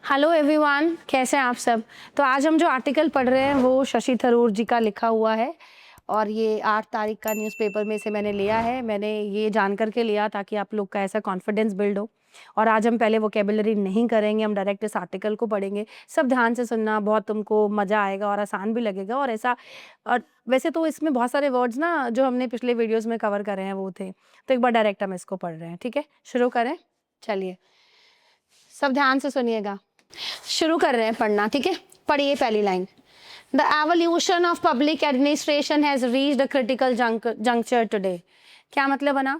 Hello everyone, कैसे हैं आप सब। तो आज हम जो आर्टिकल पढ़ रहे हैं वो शशि थरूर जी का लिखा हुआ है और ये 8 तारीख का न्यूज़पेपर में से मैंने लिया है। मैंने ये जान करके लिया ताकि आप लोग का ऐसा कॉन्फिडेंस बिल्ड हो। और आज हम पहले वोकेबुलरी नहीं करेंगे, हम डायरेक्ट इस आर्टिकल को पढ़ेंगे। सब ध्यान से सुनना, बहुत तुमको मज़ा आएगा और आसान भी लगेगा। और ऐसा और वैसे तो इसमें बहुत सारे वर्ड्स ना जो हमने पिछले वीडियोज़ में कवर करे हैं वो थे। तो एक बार डायरेक्ट हम इसको पढ़ रहे हैं, ठीक है। शुरू करें, चलिए सब ध्यान से सुनिएगा। शुरू कर रहे हैं पढ़ना, ठीक है। पढ़िए पहली line. The evolution of public administration has reached a critical juncture today. क्या मतलब बना?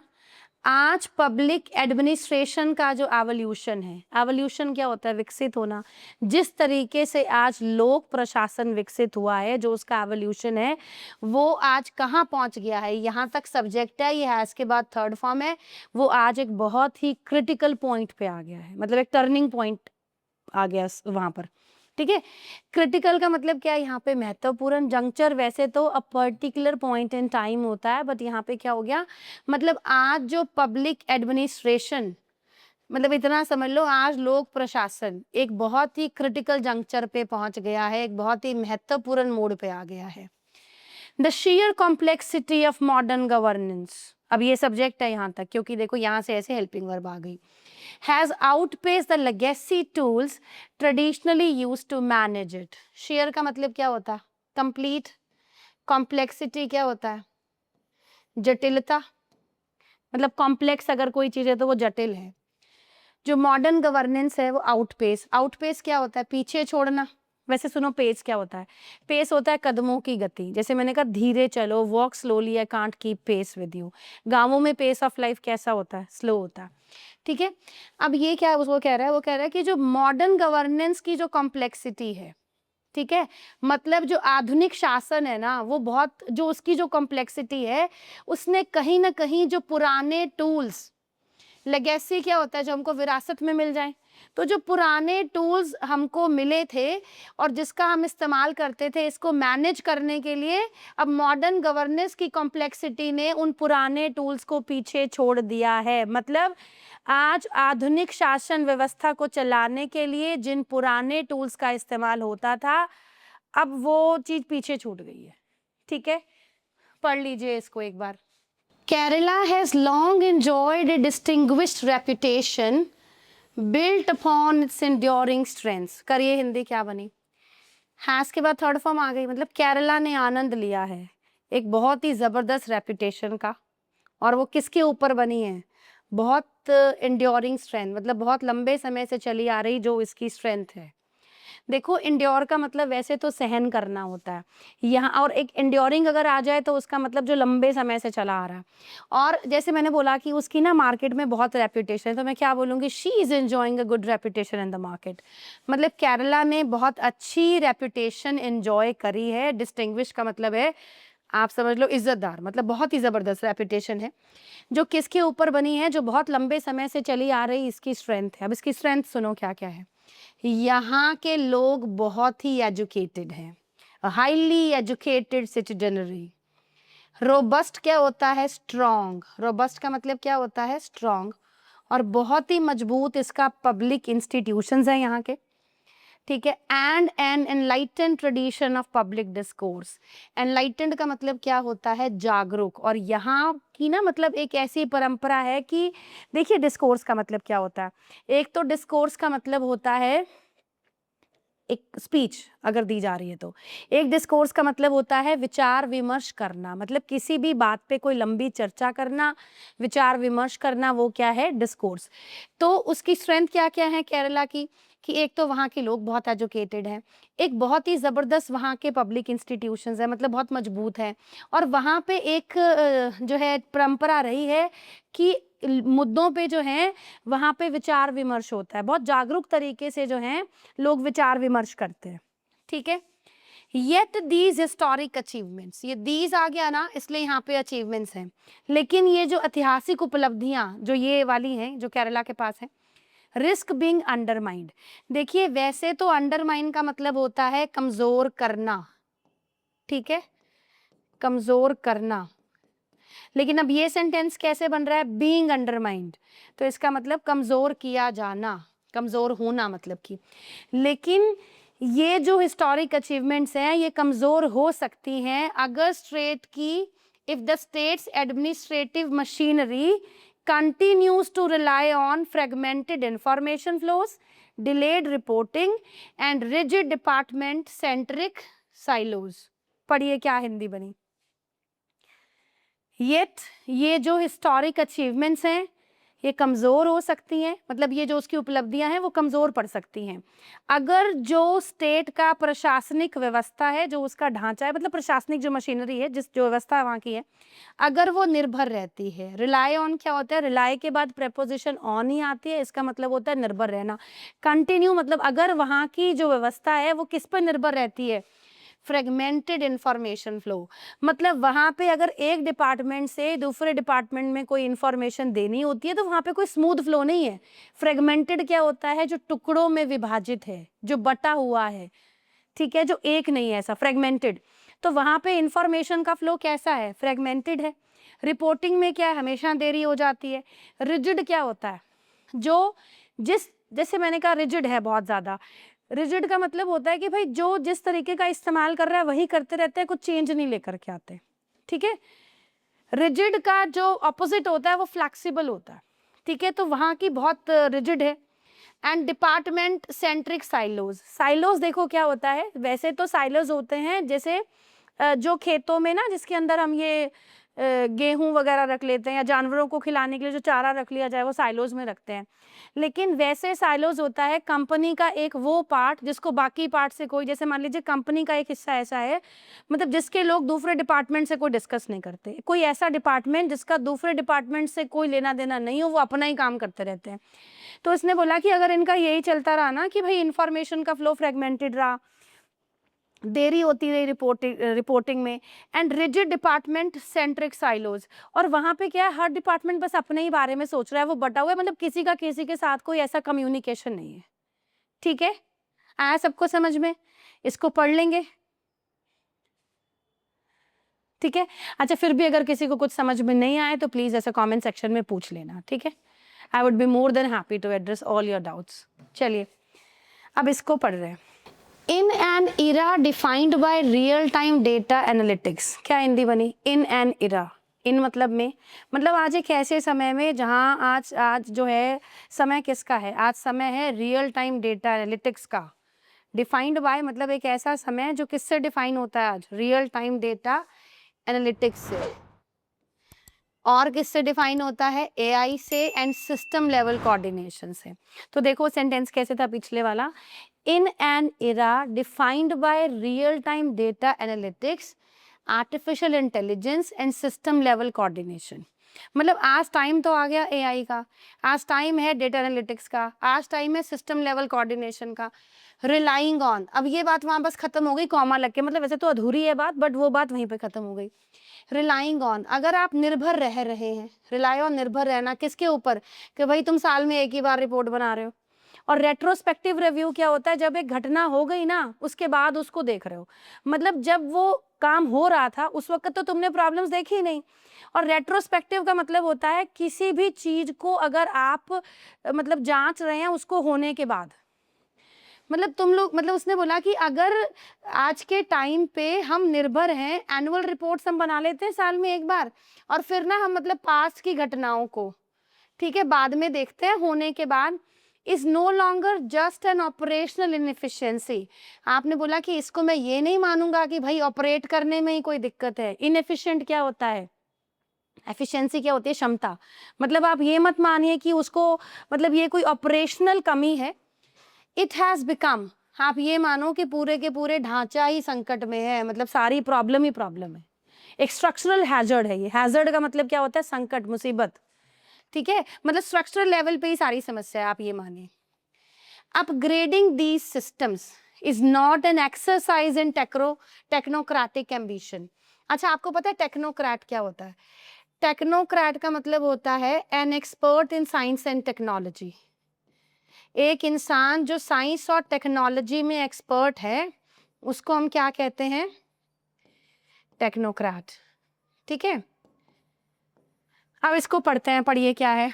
आज पब्लिक एडमिनिस्ट्रेशन का जो एवोल्यूशन है, एवोल्यूशन क्या होता है? विकसित होना। जिस तरीके से आज लोक प्रशासन विकसित हुआ है, जो उसका एवोल्यूशन है वो आज कहाँ पहुंच गया है। यहाँ तक सब्जेक्ट है, ये हैज के बाद थर्ड फॉर्म है। वो आज एक बहुत ही क्रिटिकल पॉइंट पे आ गया है, मतलब एक टर्निंग पॉइंट आ गया वहां पर, ठीक है। क्रिटिकल का मतलब क्या है? यहाँ पे महत्वपूर्ण। जंक्चर वैसे तो a particular point in time होता है, बट यहाँ पे क्या हो गया, मतलब आज जो पब्लिक एडमिनिस्ट्रेशन, मतलब इतना समझ लो आज लोक प्रशासन एक बहुत ही क्रिटिकल जंक्चर पे पहुंच गया है, एक बहुत ही महत्वपूर्ण मोड़ पे आ गया है। The sheer complexity of modern governance, अब ये सब्जेक्ट है यहाँ तक, क्योंकि देखो यहाँ से ऐसे हेल्पिंग वर्ब आ गई। Has outpaced the legacy tools traditionally used to manage it. sheer का मतलब क्या होता है? complete. complexity क्या होता है? जटिलता। मतलब कॉम्प्लेक्स अगर कोई चीज है तो वो जटिल है। जो मॉडर्न गवर्नेंस है वो आउटपेस। आउटपेस क्या होता है? पीछे छोड़ना। वैसे सुनो, पेस क्या होता है? पेस होता है कदमों की गति। जैसे मैंने कहा धीरे चलो, walk slowly, I can't keep pace with you. गांवों में पेस ऑफ लाइफ कैसा होता है? स्लो होता है, ठीक है। अब ये क्या उसको कह रहा है? वो कह रहा है कि जो मॉडर्न गवर्नेंस की जो कॉम्प्लेक्सिटी है, ठीक है, मतलब जो आधुनिक शासन है ना, वो बहुत, जो उसकी जो कॉम्प्लेक्सिटी है, उसने कहीं ना कहीं जो पुराने टूल्स, लेगेसी क्या होता है? जो हमको विरासत में मिल जाए। तो जो पुराने टूल्स हमको मिले थे और जिसका हम इस्तेमाल करते थे इसको मैनेज करने के लिए, अब मॉडर्न गवर्नेंस की कॉम्प्लेक्सिटी ने उन पुराने टूल्स को पीछे छोड़ दिया है। मतलब आज आधुनिक शासन व्यवस्था को चलाने के लिए जिन पुराने टूल्स का इस्तेमाल होता था, अब वो चीज पीछे छूट गई है, ठीक है। पढ़ लीजिए इसको एक बार। Kerala has long enjoyed a distinguished reputation built upon its enduring strengths. करिए हिंदी क्या बनी? हैज के बाद थर्ड फॉर्म आ गई, मतलब केरला ने आनंद लिया है एक बहुत ही जबरदस्त रेपुटेशन का। और वो किसके ऊपर बनी है? बहुत इंड्योरिंग स्ट्रेंथ, मतलब बहुत लंबे समय से चली आ रही जो इसकी स्ट्रेंथ है। देखो, इंड्योर का मतलब वैसे तो सहन करना होता है यहाँ, और एक इंड्योरिंग अगर आ जाए तो उसका मतलब जो लंबे समय से चला आ रहा है। और जैसे मैंने बोला कि उसकी ना मार्केट में बहुत रेपुटेशन है, तो मैं क्या बोलूँगी? She is enjoying a good reputation in the market. मतलब केरला ने बहुत अच्छी रेपुटेशन एंजॉय करी है। डिस्टिंग्विश का मतलब है, आप समझ लो, इज्जतदार, मतलब बहुत ही ज़बरदस्त रेपुटेशन है जो किसके ऊपर बनी है? जो बहुत लंबे समय से चली आ रही इसकी स्ट्रेंथ है। अब इसकी स्ट्रेंथ सुनो क्या क्या है। यहाँ के लोग बहुत ही एजुकेटेड हैं, हाईली एजुकेटेड सिटीजनरी। रोबस्ट क्या होता है? स्ट्रॉन्ग। रोबस्ट का मतलब क्या होता है? स्ट्रॉन्ग। और बहुत ही मजबूत इसका पब्लिक इंस्टीट्यूशंस हैं यहाँ के, ठीक है। And an enlightened tradition of public discourse. Enlightened का मतलब क्या होता है? जागरूक। और यहाँ की ना, मतलब एक ऐसी परंपरा है कि देखिए, डिस्कोर्स का मतलब क्या होता है? एक तो डिस्कोर्स का मतलब होता है एक स्पीच अगर दी जा रही है तो। एक डिस्कोर्स का मतलब होता है विचार विमर्श करना, मतलब किसी भी बात पे कोई लंबी चर्चा करना, विचार विमर्श करना, वो क्या है? डिस्कोर्स। तो उसकी स्ट्रेंथ क्या क्या है केरला की? कि एक तो वहाँ के लोग बहुत एजुकेटेड हैं, एक बहुत ही ज़बरदस्त वहाँ के पब्लिक इंस्टीट्यूशंस हैं, मतलब बहुत मजबूत हैं। और वहाँ पे एक जो है परंपरा रही है कि मुद्दों पे जो है वहाँ पे विचार विमर्श होता है, बहुत जागरूक तरीके से जो है लोग विचार विमर्श करते हैं, ठीक है। येट दीज हिस्टोरिक अचीवमेंट्स, ये दीज आ गया ना, इसलिए यहाँ पे अचीवमेंट्स हैं। लेकिन ये जो ऐतिहासिक उपलब्धियां जो ये वाली हैं जो केरला के पास हैं, रिस्क बीइंग अंडरमाइंड। देखिए, वैसे तो अंडरमाइन का मतलब होता है कमजोर करना, ठीक है, कमजोर करना। लेकिन अब ये सेंटेंस कैसे बन रहा है? बीइंग अंडरमाइंड, तो इसका मतलब कमजोर किया जाना, कमज़ोर होना मतलब कि। लेकिन ये जो हिस्टोरिक अचीवमेंट्स हैं ये कमज़ोर हो सकती हैं अगर स्टेट की if the states administrative machinery continues to rely on fragmented information flows, delayed reporting and rigid department centric silos। पढ़िए क्या हिंदी बनी। ये जो हिस्टोरिक अचीवमेंट्स हैं ये कमज़ोर हो सकती हैं, मतलब ये जो उसकी उपलब्धियां हैं वो कमज़ोर पड़ सकती हैं अगर जो स्टेट का प्रशासनिक व्यवस्था है, जो उसका ढांचा है, मतलब प्रशासनिक जो मशीनरी है, जिस जो व्यवस्था वहाँ की है, अगर वो निर्भर रहती है। रिलाई ऑन क्या होता है? रिलाई के बाद प्रेपोजिशन ऑन ही आती है, इसका मतलब होता है निर्भर रहना। कंटिन्यू मतलब अगर वहाँ की जो व्यवस्था है वो किस पर निर्भर रहती है? फ्रेगमेंटेड इंफॉर्मेशन फ्लो, मतलब वहाँ पे अगर एक डिपार्टमेंट से दूसरे डिपार्टमेंट में कोई इंफॉर्मेशन देनी होती है तो वहाँ पे कोई स्मूथ फ्लो नहीं है। फ्रेगमेंटेड क्या होता है? जो टुकड़ों में विभाजित है, जो बटा हुआ है, ठीक है, जो एक नहीं है, ऐसा फ्रेगमेंटेड। तो वहाँ पे इंफॉर्मेशन का फ्लो कैसा है? फ्रेगमेंटेड है। रिपोर्टिंग में क्या है? हमेशा देरी हो जाती है। रिजिड क्या होता है? जो जैसे मैंने कहा रिजिड है बहुत ज़्यादा। रिजिड का मतलब होता है कि भाई जो जिस तरीके का इस्तेमाल कर रहा है वही करते रहते हैं, कुछ चेंज नहीं लेकर के आते, ठीक है। रिजिड का जो ऑपोजिट होता है वो फ्लेक्सिबल होता है, ठीक है। तो वहाँ की बहुत रिजिड है। And department centric silos. Silos देखो क्या होता है, वैसे तो साइलोज होते हैं जैसे जो खेतों में ना, जिसके अंदर हम ये गेहूं वगैरह रख लेते हैं या जानवरों को खिलाने के लिए जो चारा रख लिया जाए वो साइलोज में रखते हैं। लेकिन वैसे साइलोज होता है कंपनी का एक वो पार्ट जिसको बाकी पार्ट से कोई, जैसे मान लीजिए कंपनी का एक हिस्सा ऐसा है, मतलब जिसके लोग दूसरे डिपार्टमेंट से कोई डिस्कस नहीं करते, कोई ऐसा डिपार्टमेंट जिसका दूसरे डिपार्टमेंट से कोई लेना देना नहीं हो, वो अपना ही काम करते रहते हैं। तो इसने बोला कि अगर इनका यही चलता रहा ना कि भाई इंफॉर्मेशन का फ्लो फ्रेगमेंटेड रहा, देरी होती रही रिपोर्टिंग में, and rigid department centric silos, और वहाँ पे क्या है, हर डिपार्टमेंट बस अपने ही बारे में सोच रहा है, वो बटा हुआ है, मतलब किसी का किसी के साथ कोई ऐसा कम्युनिकेशन नहीं है, ठीक है। आया सबको समझ में? इसको पढ़ लेंगे, ठीक है। अच्छा, फिर भी अगर किसी को कुछ समझ में नहीं आए तो प्लीज ऐसे कमेंट सेक्शन में पूछ लेना, ठीक है। I would be more than happy to address all your doubts. चलिए अब इसको पढ़ रहे हैं। In an era defined by real time data analytics. क्या हिंदी बनी? इन एन इरा, इन मतलब में, मतलब आज एक ऐसे समय में जहाँ आज जो है समय किसका है? आज समय है रियल टाइम डेटा एनालिटिक्स का। डिफाइंड बाय मतलब एक ऐसा समय जो किससे डिफाइन होता है? आज रियल टाइम डेटा एनालिटिक्स से। और किससे डिफाइन होता है? एआई से एंड सिस्टम लेवल कोऑर्डिनेशन से। तो देखो सेंटेंस कैसे था पिछले वाला, इन an era defined by real time data analytics, artificial intelligence and system level coordination. मतलब आज टाइम तो आ गया एआई का, आज टाइम है डेटा एनालिटिक्स का, आज टाइम है सिस्टम लेवल कोऑर्डिनेशन का। रिलाइंग ऑन, अब ये बात वहां बस खत्म हो गई कॉमा लग के, मतलब वैसे तो अधूरी है बात, बट वो बात वहीं पे खत्म हो गई। रिलाइंग ऑन, अगर आप निर्भर रह रहे हैं, रिलाई ऑन निर्भर रहना किसके ऊपर? कि भाई तुम साल में एक ही बार रिपोर्ट बना रहे हो। और रेट्रोस्पेक्टिव रिव्यू क्या होता है? जब एक घटना हो गई ना उसके बाद उसको देख रहे हो, मतलब जब वो काम हो रहा था उस वक्त तो तुमने प्रॉब्लम्स देखी ही नहीं। और रेट्रोस्पेक्टिव का मतलब होता है किसी भी चीज को अगर आप मतलब जांच रहे हैं उसको होने के बाद, मतलब तुम लोग, मतलब उसने बोला कि अगर आज के टाइम पे हम निर्भर हैं, एनुअल रिपोर्ट्स हम बना लेते हैं साल में एक बार, और फिर ना हम मतलब पास्ट की घटनाओं को, ठीक है, बाद में देखते हैं होने के बाद, is no longer just an operational inefficiency. आपने बोला कि इसको मैं ये नहीं मानूंगा कि भाई ऑपरेट करने में ही कोई दिक्कत है। इनएफिशिएंट क्या होता है? एफिशिएंसी क्या होती है? क्षमता। मतलब आप ये मत मानिए कि उसको, मतलब ये कोई ऑपरेशनल कमी है। इट हैज बिकम, आप ये मानो कि पूरे के पूरे ढांचा ही संकट में है, मतलब सारी प्रॉब्लम ही प्रॉब्लम है। एक स्ट्रक्चरल हैजर्ड है ये। हैजर्ड का मतलब क्या होता है? संकट, मुसीबत, ठीक है, मतलब स्ट्रक्चरल लेवल पे ही सारी समस्या है, आप ये मानिए। Upgrading these systems is not an exercise in technocratic ambition. अच्छा, आपको पता है टेक्नोक्रेट क्या होता है? टेक्नोक्रेट का मतलब होता है an expert in science and technology. एक इंसान जो साइंस और टेक्नोलॉजी में एक्सपर्ट है उसको हम क्या कहते हैं? टेक्नोक्रेट, ठीक है। अब इसको पढ़ते हैं, पढ़िए क्या है।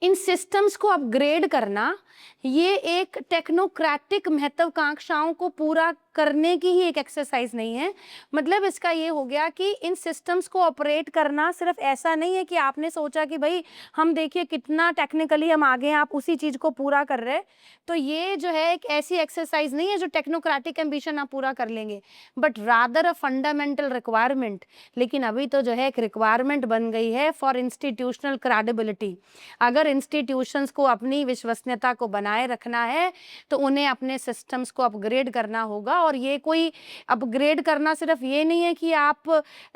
इन सिस्टम्स को अपग्रेड करना ये एक टेक्नोक्रेटिक महत्वाकांक्षाओं को पूरा करने की ही एक एक्सरसाइज नहीं है। मतलब इसका ये हो गया कि इन सिस्टम्स को ऑपरेट करना सिर्फ ऐसा नहीं है कि आपने सोचा कि भाई हम देखिए कितना टेक्निकली हम आगे हैं, आप उसी चीज को पूरा कर रहे हैं। तो ये जो है एक ऐसी एक्सरसाइज नहीं है जो टेक्नोक्रेटिक एम्बिशन आप पूरा कर लेंगे, but rather a fundamental requirement. लेकिन अभी तो जो है एक रिक्वायरमेंट बन गई है फॉर इंस्टीट्यूशनल क्रेडिबिलिटी। अगर इंस्टीट्यूशंस को अपनी विश्वसनीयता को बनाए रखना है तो उन्हें अपने सिस्टम्स को अपग्रेड करना होगा। और ये कोई अपग्रेड करना सिर्फ ये नहीं है कि आप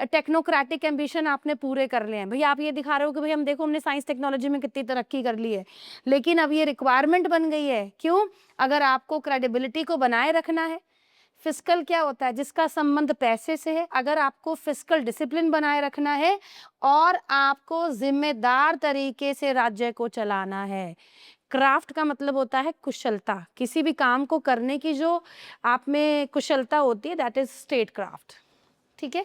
टेक्नोक्रेटिक एम्बिशन आपने पूरे कर लिए हैं, भाई आप ये दिखा रहे हो कि भाई हम देखो हमने साइंस टेक्नोलॉजी में कितनी तरक्की कर ली है, लेकिन अब ये रिक्वायरमेंट बन गई है। क्यों? अगर आपको क्रेडिबिलिटी को बनाए रखना है। फिस्कल क्या होता है? जिसका संबंध पैसे से है। अगर आपको फिस्कल डिसिप्लिन बनाए रखना है और आपको जिम्मेदार तरीके से राज्य को चलाना है। क्राफ्ट का मतलब होता है कुशलता, किसी भी काम को करने की जो आप में कुशलता होती है, दैट इज स्टेट क्राफ्ट। ठीक है।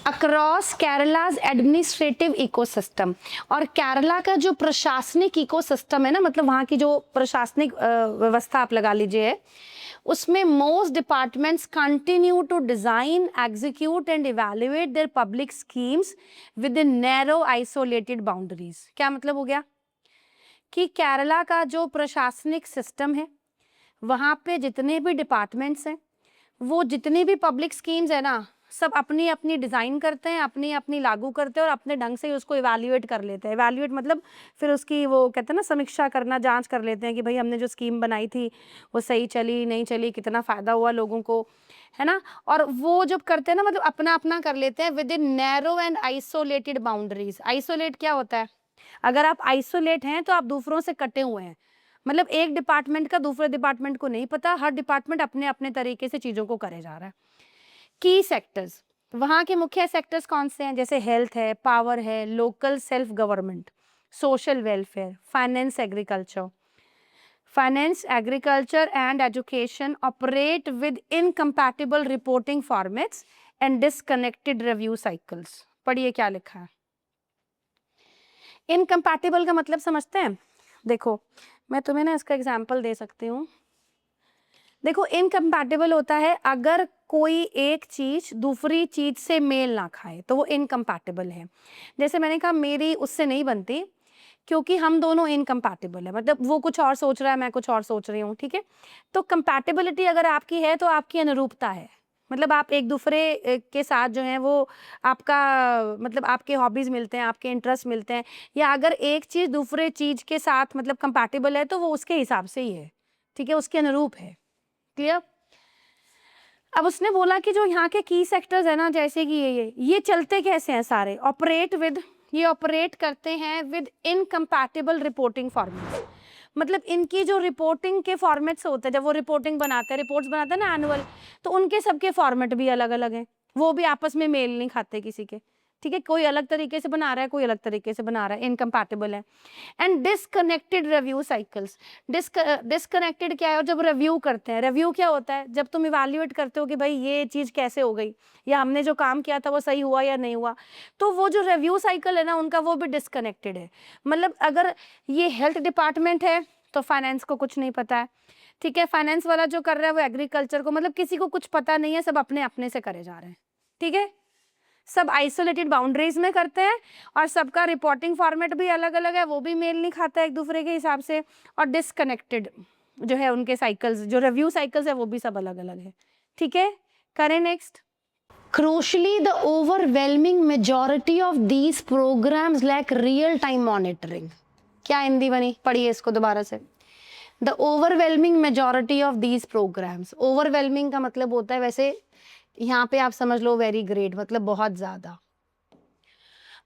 अक्रॉस केरलाज एडमिनिस्ट्रेटिव इकोसिस्टम, और केरला का जो प्रशासनिक इकोसिस्टम है ना, मतलब वहाँ की जो प्रशासनिक व्यवस्था आप लगा लीजिए, उसमें most departments continue to design, execute and evaluate their public schemes within narrow isolated boundaries. क्या मतलब हो गया कि केरला का जो प्रशासनिक सिस्टम है, वहाँ पे जितने भी डिपार्टमेंट्स हैं, वो जितनी भी पब्लिक स्कीम्स है ना, सब अपनी अपनी डिज़ाइन करते हैं, अपनी अपनी लागू करते हैं और अपने ढंग से ही उसको इवैल्यूएट कर लेते हैं। इवैल्यूएट मतलब फिर उसकी वो कहते हैं ना समीक्षा करना, जांच कर लेते हैं कि भाई हमने जो स्कीम बनाई थी वो सही चली नहीं चली, कितना फ़ायदा हुआ लोगों को, है ना। और वो जब करते हैं ना, मतलब अपना अपना कर लेते हैं with in narrow and isolated boundaries. Isolate क्या होता है? अगर आप आइसोलेट हैं तो आप दूसरों से कटे हुए हैं। मतलब एक डिपार्टमेंट का दूसरे डिपार्टमेंट को नहीं पता, हर डिपार्टमेंट अपने अपने तरीके से चीज़ों को करे जा रहा है। की सेक्टर्स, वहाँ के मुख्य सेक्टर्स कौन से हैं? जैसे हेल्थ है, पावर है, local self government, social welfare, finance, agriculture and education operate with incompatible reporting formats and disconnected review cycles. पढ़िए क्या लिखा है। इनकम्पैटिबल का मतलब समझते हैं? देखो मैं तुम्हें ना इसका एग्जाम्पल दे सकती हूँ। देखो इनकम्पैटिबल होता है अगर कोई एक चीज दूसरी चीज से मेल ना खाए तो वो इनकम्पैटिबल है। जैसे मैंने कहा मेरी उससे नहीं बनती क्योंकि हम दोनों इनकम्पैटिबल है, मतलब वो कुछ और सोच रहा है, मैं कुछ और सोच रही हूँ। ठीक है। तो कंपैटिबिलिटी अगर आपकी है तो आपकी अनुरूपता है, मतलब आप एक दूसरे के साथ जो है वो आपका मतलब आपके हॉबीज मिलते हैं, आपके इंटरेस्ट मिलते हैं, या अगर एक चीज दूसरे चीज के साथ मतलब कंपैटिबल है तो वो उसके हिसाब से ही है। ठीक है, उसके अनुरूप है। क्लियर? अब उसने बोला कि जो यहाँ के की सेक्टर्स है ना, जैसे कि ये चलते कैसे हैं सारे? ये ऑपरेट करते हैं विद इनकम्पैटिबल रिपोर्टिंग फॉर्मेट्स। मतलब इनकी जो रिपोर्टिंग के फॉर्मेट्स होते हैं, जब वो रिपोर्टिंग बनाते हैं, रिपोर्ट्स बनाते हैं ना एनुअल, तो उनके सबके फॉर्मेट भी अलग अलग हैं, वो भी आपस में मेल नहीं खाते किसी के। ठीक है, कोई अलग तरीके से बना रहा है, कोई अलग तरीके से बना रहा है, इनकम्पैटिबल है। And disconnected review cycles. Disconnected क्या है? और जब रिव्यू करते हैं, रिव्यू क्या होता है? जब तुम इवैल्यूएट करते हो कि भाई ये चीज़ कैसे हो गई, या हमने जो काम किया था वो सही हुआ या नहीं हुआ, तो वो जो रिव्यू साइकिल है ना उनका, वो भी डिसकनेक्टेड है। मतलब अगर ये हेल्थ डिपार्टमेंट है तो फाइनेंस को कुछ नहीं पता है। ठीक है, फाइनेंस वाला जो कर रहा है वो एग्रीकल्चर को, मतलब किसी को कुछ पता नहीं है, सब अपने अपने से करे जा रहे हैं। ठीक है, सब आइसोलेटेड बाउंड्रीज में करते हैं और सबका रिपोर्टिंग फॉर्मेट भी अलग अलग है, वो भी मेल नहीं खाता एक दूसरे के हिसाब से, और डिसकनेक्टेड जो है उनके साइकिल्स, जो रिव्यू साइकिल्स है वो भी सब अलग अलग है। ठीक है, करें next. Crucially, the overwhelming majority of these programs lack real-time monitoring. क्या हिंदी बनी? पढ़िए इसको दोबारा से। The overwhelming majority of these programs. Overwhelming का मतलब होता है, वैसे यहाँ पे आप समझ लो वेरी ग्रेट, मतलब बहुत ज़्यादा।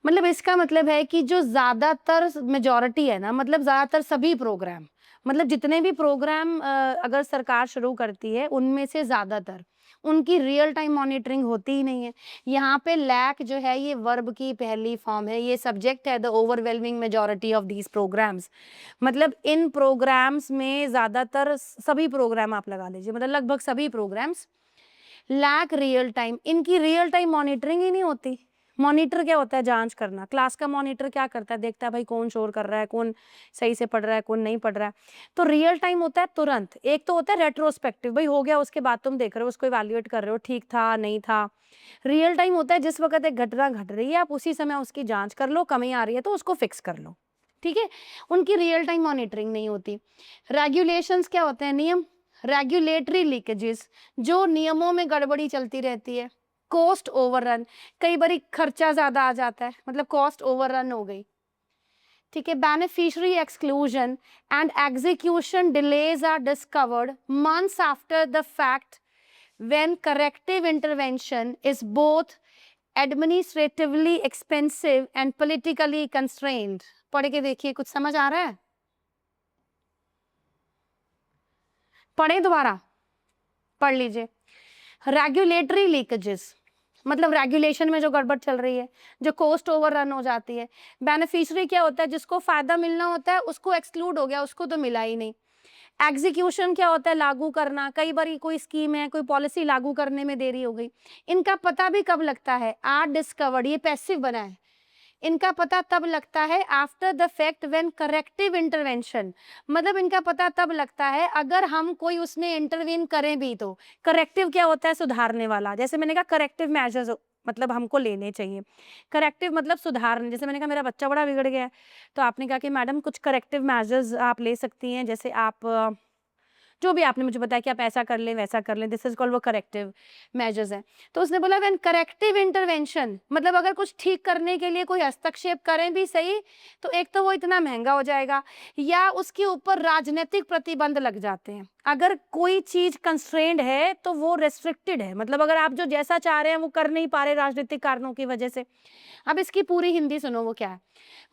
मतलब इसका मतलब है कि जो ज़्यादातर मेजॉरिटी है ना, मतलब ज़्यादातर सभी प्रोग्राम, मतलब जितने भी प्रोग्राम अगर सरकार शुरू करती है उनमें से ज़्यादातर उनकी रियल टाइम मॉनिटरिंग होती ही नहीं है। यहाँ पे लैक जो है ये वर्ब की पहली फॉर्म है, ये सब्जेक्ट है the overwhelming majority of these programs. मतलब इन प्रोग्राम्स में ज़्यादातर सभी प्रोग्राम आप लगा लीजिए, मतलब लगभग सभी प्रोग्राम्स लैक रियल टाइम, इनकी रियल टाइम मॉनिटरिंग ही नहीं होती। मॉनिटर क्या होता है? जांच करना। क्लास का मॉनिटर क्या करता है? देखता है भाई कौन शोर कर रहा है, कौन सही से पढ़ रहा है, कौन नहीं पढ़ रहा है। तो रियल टाइम होता है तुरंत। एक तो होता है रेट्रोस्पेक्टिव, भाई हो गया उसके बाद तुम देख रहे हो, उसको इवैल्यूएट कर रहे हो, ठीक था नहीं था। रियल टाइम होता है जिस वक्त एक घटना घट रही है आप उसी समय उसकी जांच कर लो, कमी आ रही है तो उसको फिक्स कर लो, ठीक है। उनकी रियल टाइम मॉनिटरिंग नहीं होती। रेगुलेशंस क्या होते हैं? नियम। रेगुलेटरी लीकेजेस, जो नियमों में गड़बड़ी चलती रहती है। कॉस्ट ओवररन, कई बार खर्चा ज्यादा आ जाता है, मतलब कॉस्ट ओवररन हो गई, ठीक है। Beneficiary exclusion and execution delays are discovered months after the fact when corrective intervention is both administratively expensive and politically constrained। पढ़ के देखिए, कुछ समझ आ रहा है? पढ़े दोबारा, पढ़ लीजिए। रेगुलेटरी लीकेजेस, मतलब रेगुलेशन में जो गड़बड़ चल रही है, जो कॉस्ट ओवररन हो जाती है। बेनिफिशियरी क्या होता है? जिसको फायदा मिलना होता है उसको एक्सक्लूड हो गया, उसको तो मिला ही नहीं। एग्जीक्यूशन क्या होता है? लागू करना। कई बार कोई स्कीम है, कोई पॉलिसी लागू करने में देरी हो गई। इनका पता भी कब लगता है? आर डिस्कवर्ड, ये पैसिव बना है। इनका पता तब लगता है after the fact when corrective intervention, मतलब इनका पता तब लगता है अगर हम कोई उसमें इंटरवीन करें भी तो। करेक्टिव क्या होता है? सुधारने वाला। जैसे मैंने कहा करेक्टिव मेजर्स मतलब हमको लेने चाहिए। करेक्टिव मतलब सुधारने। जैसे मैंने कहा मेरा बच्चा बड़ा बिगड़ गया है, तो आपने कहा कि मैडम कुछ करेक्टिव मेजर्स आप ले सकती हैं, जैसे आप जो भी आपने मुझे बताया कि आप ऐसा कर लें वैसा कर लें, दिस इज कॉल्ड वो करेक्टिव मेजर्स हैं। तो उसने बोला व्हेन करेक्टिव इंटरवेंशन, मतलब अगर कुछ ठीक करने के लिए कोई हस्तक्षेप करें भी सही, तो एक तो वो इतना महंगा हो जाएगा या उसके ऊपर राजनीतिक प्रतिबंध लग जाते हैं। अगर कोई चीज कंस्ट्रेंड है तो वो रेस्ट्रिक्टेड है, मतलब अगर आप जो जैसा चाह रहे हैं वो कर नहीं पा रहे राजनीतिक कारणों की वजह से। अब इसकी पूरी हिंदी सुनो, वो क्या है?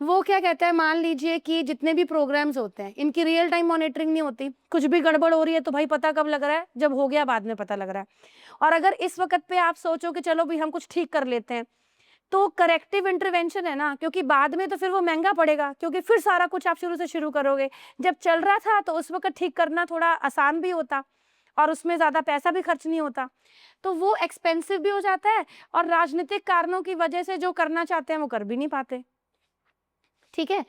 वो क्या कहता है, मान लीजिए कि जितने भी प्रोग्राम्स होते हैं इनकी रियल टाइम मॉनिटरिंग नहीं होती, कुछ भी गड़बड़ हो रही है तो भाई पता कब लग रहा है? जब हो गया बाद में पता लग रहा है। और अगर इस वक्त पे आप सोचो कि चलो भाई हम कुछ ठीक कर लेते हैं, तो करेक्टिव इंटरवेंशन है ना, क्योंकि बाद में तो फिर वो महंगा पड़ेगा, क्योंकि फिर सारा कुछ आप शुरू से शुरू करोगे। जब चल रहा था तो उस वक्त ठीक करना थोड़ा आसान भी होता और उसमें ज्यादा पैसा भी खर्च नहीं होता, तो वो एक्सपेंसिव भी हो जाता है और राजनीतिक कारणों की वजह से जो करना चाहते हैं वो कर भी नहीं पाते, ठीक है।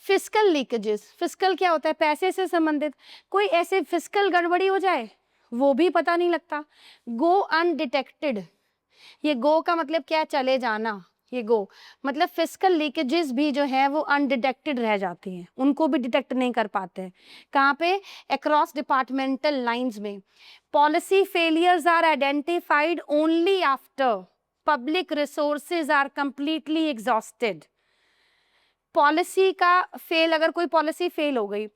फिस्कल लीकेजेस, फिस्कल क्या होता है? पैसे से संबंधित। कोई ऐसे फिस्कल गड़बड़ी हो जाए वो भी पता नहीं लगता। गो अनडिटेक्टेड, ये गो का मतलब क्या है? चले जाना। ये गो मतलब फिस्कल लीकेजेस भी जो है वो अनडिटेक्टेड रह जाती हैं, उनको भी डिटेक्ट नहीं कर पाते हैं। कहाँ पे? अक्रॉस डिपार्टमेंटल लाइंस में। Policy failures are identified only after public resources are completely exhausted. Policy का फेल, अगर कोई पॉलिसी फेल हो गई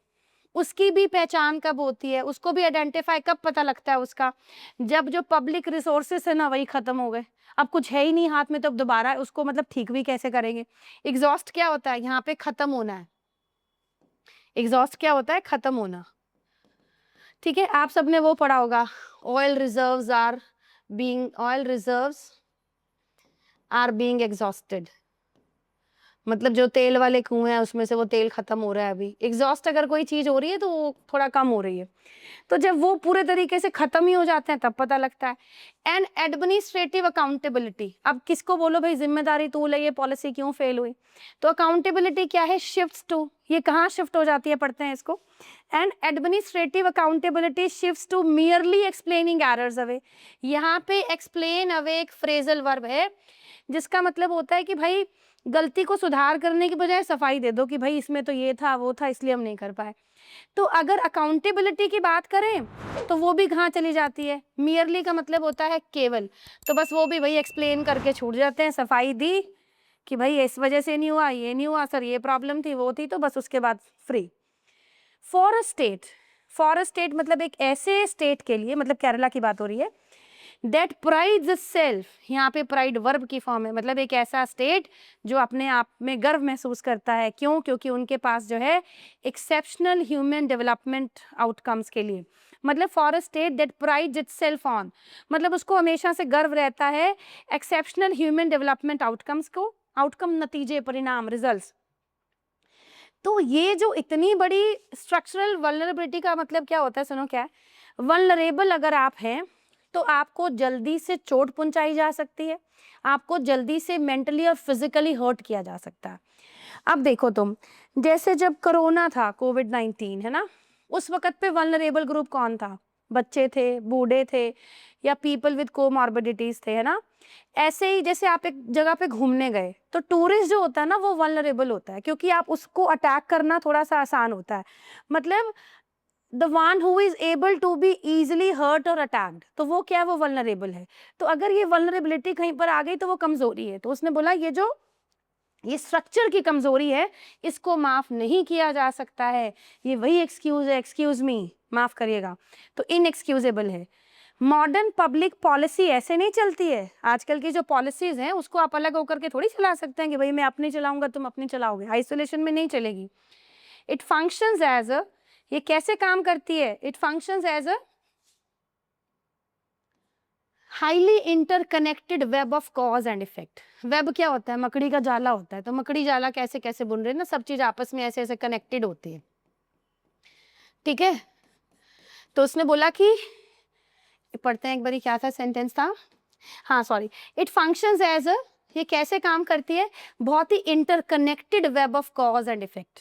उसकी भी पहचान कब होती है? उसको भी आइडेंटिफाई कब पता लगता है उसका? जब जो पब्लिक रिसोर्सेस है ना वही खत्म हो गए, अब कुछ है ही नहीं हाथ में, तो अब दोबारा उसको मतलब ठीक भी कैसे करेंगे? एग्जॉस्ट क्या होता है? यहाँ पे खत्म होना है। एग्जॉस्ट क्या होता है? खत्म होना, ठीक है। आप सबने वो पढ़ा होगा, oil reserves are being exhausted, मतलब जो तेल वाले कुएं हैं उसमें से वो तेल खत्म हो रहा है। अभी एग्जॉस्ट अगर कोई चीज हो रही है तो वो थोड़ा कम हो रही है, तो जब वो पूरे तरीके से खत्म ही हो जाते हैं तब पता लगता है। एंड एडमिनिस्ट्रेटिव अकाउंटेबिलिटी, अब किसको बोलो भाई जिम्मेदारी तू ले, ये पॉलिसी क्यों फेल हुई? तो अकाउंटेबिलिटी क्या है? शिफ्ट्स टू, ये कहाँ शिफ्ट हो जाती है? पढ़ते हैं इसको। And administrative accountability shifts to merely explaining errors away. यहाँ पे एक्सप्लेन अवे एक फ्रेजल वर्ब है जिसका मतलब होता है कि भाई गलती को सुधार करने की बजाय सफाई दे दो कि भाई इसमें तो ये था वो था इसलिए हम नहीं कर पाए। तो अगर अकाउंटेबिलिटी की बात करें तो वो भी कहाँ चली जाती है? मियरली का मतलब होता है केवल, तो बस वो भी भाई एक्सप्लेन करके छूट जाते हैं। सफाई दी कि भाई इस वजह से नहीं हुआ, ये नहीं हुआ सर, ये प्रॉब्लम थी वो थी, तो बस उसके बाद free. For a state, for a state मतलब एक ऐसे स्टेट के लिए, मतलब केरला की बात हो रही है, दैट प्राइड्स इटसेल्फ, यहाँ पे प्राइड वर्ब की फॉर्म है, मतलब एक ऐसा स्टेट जो अपने आप में गर्व महसूस करता है। क्यों? क्योंकि उनके पास जो है एक्सेप्शनल ह्यूमन डेवलपमेंट आउटकम्स के लिए, मतलब for a state that prides itself on, मतलब उसको हमेशा से गर्व रहता है एक्सेप्शनल ह्यूमन डेवलपमेंट आउटकम्स को, आउटकम नतीजे, परिणाम, रिजल्ट्स। तो ये जो इतनी बड़ी स्ट्रक्चरल वल्नरेबिलिटी का मतलब क्या होता है? सुनो क्या है, वल्नरेबल अगर आप हैं तो आपको जल्दी से चोट पहुंचाई जा सकती है, आपको जल्दी से मेंटली और फिजिकली हर्ट किया जा सकता है। अब देखो तुम, जैसे जब कोरोना था, कोविड-19 है ना, उस वक़्त पे वल्नरेबल ग्रुप कौन था? बच्चे थे, बूढ़े थे या पीपल विद कोमॉर्बिडिटीज़ थे, है ना? ऐसे ही जैसे आप एक जगह पे घूमने गए, तो टूरिस्ट जो होता है ना वो वल्नरेबल होता है, क्योंकि आप उसको अटैक करना थोड़ा-सा आसान होता है। मतलब the one who is able to be easily hurt और अटैक्ड, तो वो क्या है? वो वल्नरेबल है। तो अगर ये वल्नरेबिलिटी कहीं पर आ गई तो वो कमज़ोरी है। तो उसने बोला ये स्ट्रक्चर की कमजोरी है, इसको माफ नहीं किया जा सकता है। ये वही एक्सक्यूज है, एक्सक्यूज मी, माफ करिएगा, तो इनएक्सक्यूजेबल है। मॉडर्न पब्लिक पॉलिसी ऐसे नहीं चलती है। आजकल की जो पॉलिसीज हैं उसको आप अलग होकर के थोड़ी चला सकते हैं कि भाई मैं अपनी चलाऊंगा तुम अपनी चलाओगे, आइसोलेशन में नहीं चलेगी। इट फंक्शंस एज अ, ये कैसे काम करती है? It functions as a highly interconnected web of cause and effect. Web क्या होता है? मकड़ी का जाला होता है। तो मकड़ी जाला कैसे कैसे बुन रहे हैं ना, सब चीज आपस में ऐसे ऐसे कनेक्टेड होती है, ठीक है। तो उसने बोला कि, पढ़ते हैं एक बारी, क्या था सेंटेंस था, हाँ sorry, it functions as a, ये कैसे काम करती है? बहुत ही interconnected web of cause and effect,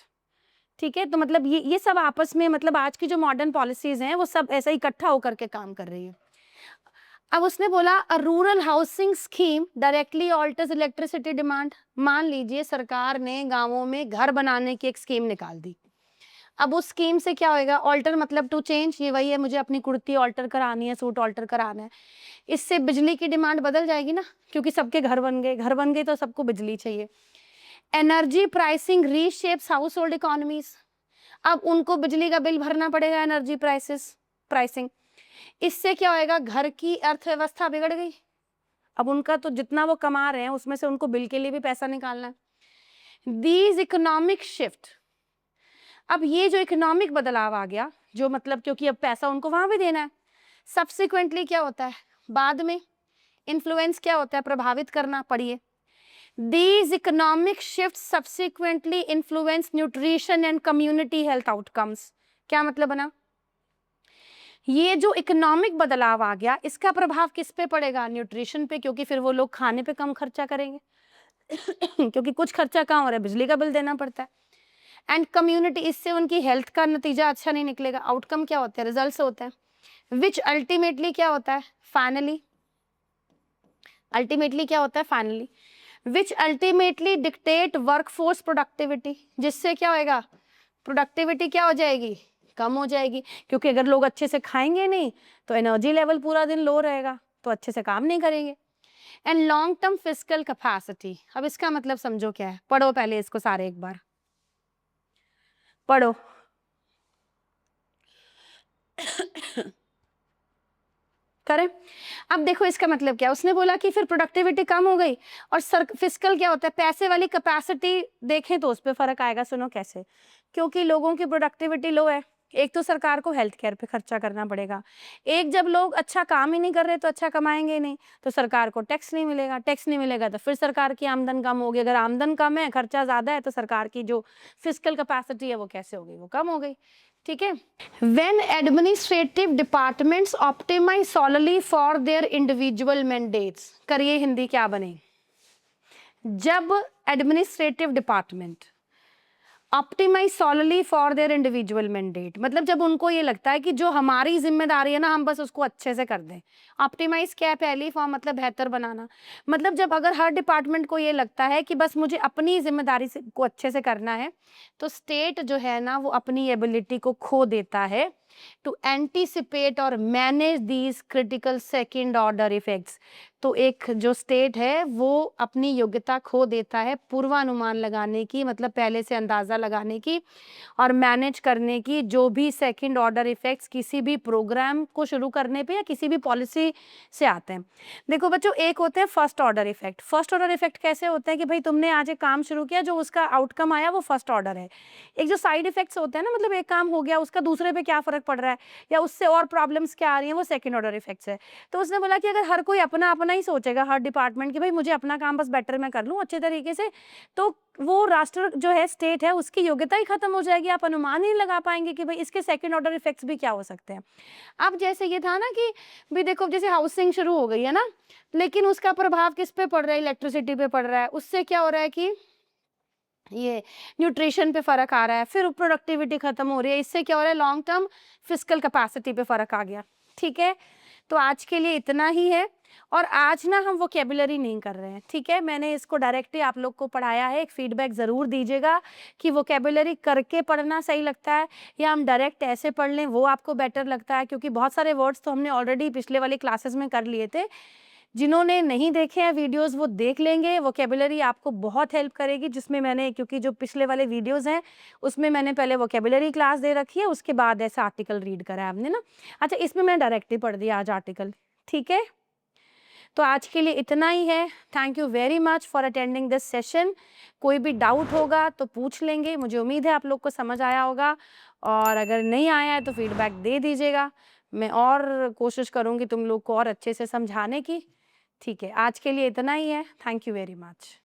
ठीक है। तो मतलब ये सब आपस में, मतलब आज की जो मॉडर्न पॉलिसीज हैं वो सब ऐसा इकट्ठा होकर के काम कर रही है। अब उसने बोला a rural housing scheme directly alters electricity demand. मान लीजिए सरकार ने गांवों में घर बनाने की एक स्कीम निकाल दी। अब उस स्कीम से क्या होएगा? ऑल्टर मतलब टू चेंज, ये वही है, मुझे अपनी कुर्ती ऑल्टर करानी है, सूट ऑल्टर कराना है। इससे बिजली की डिमांड बदल जाएगी ना, क्योंकि सबके घर बन गए, घर बन गए तो सबको बिजली चाहिए। Energy pricing reshapes household economies. अब उनको बिजली का बिल भरना पड़ेगा, एनर्जी प्राइसिंग। इससे क्या होएगा? घर की अर्थव्यवस्था बिगड़ गई। अब उनका तो जितना वो कमा रहे हैं उसमें से उनको बिल के लिए भी पैसा निकालना है। दीज इकोनॉमिक शिफ्ट, अब ये जो इकोनॉमिक बदलाव आ गया, जो मतलब क्योंकि अब पैसा उनको वहां भी देना है, सब्सिक्वेंटली क्या होता है? बाद में इन्फ्लुएंस क्या होता है? प्रभावित करना। पढ़िए, these economic shift subsequently influence nutrition and community health outcomes. क्या मतलब बना? ये जो इकोनॉमिक बदलाव आ गया, इसका प्रभाव किस पे पड़ेगा? न्यूट्रिशन पे, क्योंकि फिर वो लोग खाने पे कम खर्चा करेंगे क्योंकि कुछ खर्चा कहाँ हो रहा है? बिजली का बिल देना पड़ता है। एंड कम्युनिटी, इससे उनकी हेल्थ का नतीजा अच्छा नहीं निकलेगा। आउटकम क्या होता है? रिजल्ट्स होते हैं। विच अल्टीमेटली क्या होता है? फाइनली, अल्टीमेटली क्या होता है? Finally, which ultimately dictate workforce productivity, जिससे क्या होएगा? प्रोडक्टिविटी क्या हो जाएगी? कम हो जाएगी, क्योंकि अगर लोग अच्छे से खाएंगे नहीं तो एनर्जी लेवल पूरा दिन लो रहेगा, तो अच्छे से काम नहीं करेंगे। And long term physical capacity, अब इसका मतलब समझो क्या है? पढ़ो पहले इसको सारे एक बार पढ़ो। करें। अब देखो इसका मतलब क्या है? उसने बोला कि फिर प्रोडक्टिविटी कम हो गई, और फिजिकल क्या होता है? पैसे वाली कैपेसिटी देखें तो उस पर फर्क आएगा। सुनो कैसे? क्योंकि लोगों की प्रोडक्टिविटी लो है, एक तो सरकार को हेल्थ केयर पे खर्चा करना पड़ेगा। एक, जब लोग अच्छा काम ही नहीं कर रहे तो अच्छा कमाएंगे नहीं, तो सरकार को टैक्स नहीं मिलेगा, टैक्स नहीं मिलेगा तो फिर सरकार की आमदन कम होगी। अगर आमदन कम है, खर्चा ज्यादा है, तो सरकार की जो फिजिकल कैपेसिटी है वो कैसे हो गई? वो कम हो गई, ठीक है। When administrative departments optimize solely for their individual mandates, करिए हिंदी क्या बने? जब administrative department optimize solely for their individual mandate, मतलब जब उनको ये लगता है कि जो हमारी जिम्मेदारी है ना, हम बस उसको अच्छे से कर दें। ऑप्टिमाइज क्या है? पहली फॉर्म मतलब बेहतर बनाना। मतलब जब अगर हर डिपार्टमेंट को ये लगता है कि बस मुझे अपनी जिम्मेदारी से को अच्छे से करना है, तो स्टेट जो है ना वो अपनी एबिलिटी को खो देता है टू एंटीसिपेट और manage these critical second order effects. तो एक जो स्टेट है वो अपनी योग्यता खो देता है पूर्वानुमान लगाने की, मतलब पहले से अंदाजा लगाने की और मैनेज करने की, जो भी सेकंड ऑर्डर इफेक्ट्स किसी भी प्रोग्राम को शुरू करने पे या किसी भी पॉलिसी से आते हैं। देखो बच्चों, एक होते हैं first order effect. First order effect कैसे होते हैं कि भाई तुमने आज एक काम शुरू किया, जो उसका आउटकम आया वो फर्स्ट ऑर्डर है। एक जो साइड इफेक्ट्स होते हैं ना, मतलब एक काम हो गया उसका दूसरे पे क्या फर्क पड़ रहा है या उससे और प्रॉब्लम्स क्या आ रही हैं, वो सेकंड ऑर्डर इफेक्ट्स है। तो उसने बोला कि अगर हर कोई अपना-अपना ही सोचेगा, हर डिपार्टमेंट कि भई मुझे अपना काम बस बेटर मैं कर लूँ अच्छे तरीके से, तो वो राष्ट्र जो है, स्टेट है, उसकी योग्यता ही खत्म हो जाएगी। आप अनुमान ही नहीं लगा पाएँगे कि भई इसके सेकंड ऑर्डर इफेक्ट्स भी क्या हो सकते हैं। अब जैसे ये था ना कि भई देखो जैसे हाउसिंग शुरू हो गई है ना, लेकिन उसका प्रभाव किस पे पड़ रहा है? इलेक्ट्रिसिटी पे पड़ रहा है। उससे क्या हो रहा है कि ये न्यूट्रिशन पे फ़र्क आ रहा है, फिर प्रोडक्टिविटी खत्म हो रही है, इससे क्या हो रहा है, लॉन्ग टर्म फिजिकल कैपेसिटी पे फ़र्क आ गया, ठीक है? तो आज के लिए इतना ही है और आज ना हम वोकैब्युलरी नहीं कर रहे हैं, ठीक है? मैंने इसको डायरेक्टली आप लोग को पढ़ाया है, एक फीडबैक ज़रूर दीजिएगा कि वोकैब्युलरी करके पढ़ना सही लगता है या हम डायरेक्ट ऐसे पढ़ लें, वो आपको बेटर लगता है, क्योंकि बहुत सारे वर्ड्स तो हमने ऑलरेडी पिछले वाली क्लासेस में कर लिए थे। जिन्होंने नहीं देखे हैं वीडियोज़ वो देख लेंगे, वोकैब्युलरी आपको बहुत हेल्प करेगी, जिसमें मैंने, क्योंकि जो पिछले वाले वीडियोज़ हैं, उसमें मैंने पहले वोकैब्युलरी क्लास दे रखी है, उसके बाद ऐसा आर्टिकल रीड करा है हमने ना। अच्छा, इसमें मैंने डायरेक्ट ही पढ़ दिया आज आर्टिकल, ठीक है? तो आज के लिए इतना ही है। Thank you very much for attending this session. कोई भी डाउट होगा तो पूछ लेंगे, मुझे उम्मीद है आप लोग को समझ आया होगा और अगर नहीं आया है तो फीडबैक दे दीजिएगा। मैं और कोशिश करूँगी तुम लोग को और अच्छे से समझाने की। ठीक है, आज के लिए इतना ही है। Thank you very much.